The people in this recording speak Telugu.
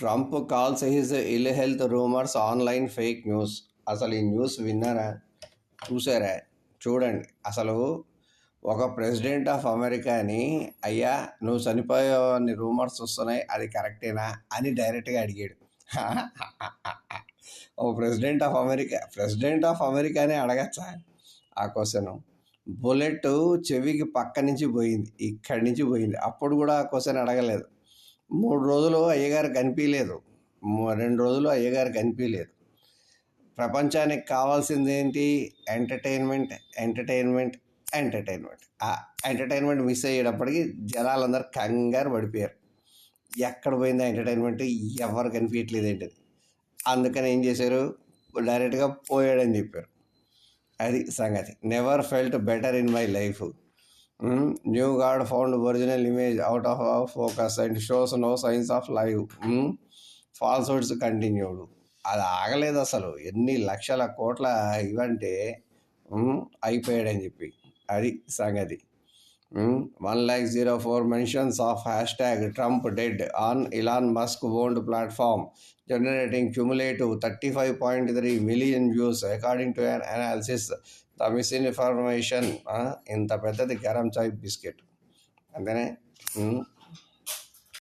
Trump calls his ill health rumours online fake news. అసలు ఈ న్యూస్ విన్నారా? చూసారా? చూడండి. అసలు ఒక ప్రెసిడెంట్ ఆఫ్ అమెరికాని, అయ్యా నువ్వు చనిపోయావని రూమర్స్ వస్తున్నాయి, అది కరెక్టేనా అని డైరెక్ట్గా అడిగాడు. ఓ ప్రెసిడెంట్ ఆఫ్ అమెరికానే అడగచ్చా ఆ క్వశ్చన్? బుల్లెట్ చెవికి పక్క నుంచి పోయింది, ఇక్కడి నుంచి పోయింది, అప్పుడు కూడా ఆ క్వశ్చన్ అడగలేదు. 3 రోజులు అయ్యగారు కనిపించలేదు, 2 రోజులు అయ్యగారు కనిపించలేదు. ప్రపంచానికి కావాల్సింది ఏంటి? ఎంటర్టైన్మెంట్. ఆ ఎంటర్టైన్మెంట్ మిస్ అయ్యేటప్పటికి జనాలందరూ కంగారు పడిపోయారు. ఎక్కడ పోయింది ఎంటర్టైన్మెంట్, ఎవరు కనిపించట్లేదు ఏంటది. అందుకని ఏం చేశారు? డైరెక్ట్గా పోయాడని చెప్పారు. అది సంగతి. Never felt better in my life. New god found original image out of focus and shows no signs of live. Falsehoods continued. అది ఆగలేదు అసలు. ఎన్ని లక్షల కోట్ల ఇవంటే అయిపోయాడని చెప్పి. అది సంగతి. 104 mentions of hashtag Trump dead on Elon Musk owned platform, generating cumulative 35.3 million views according to an analysis. The misinformation ఇంత పెద్దది గరం చాయ్ బిస్కెట్ అంతేనే.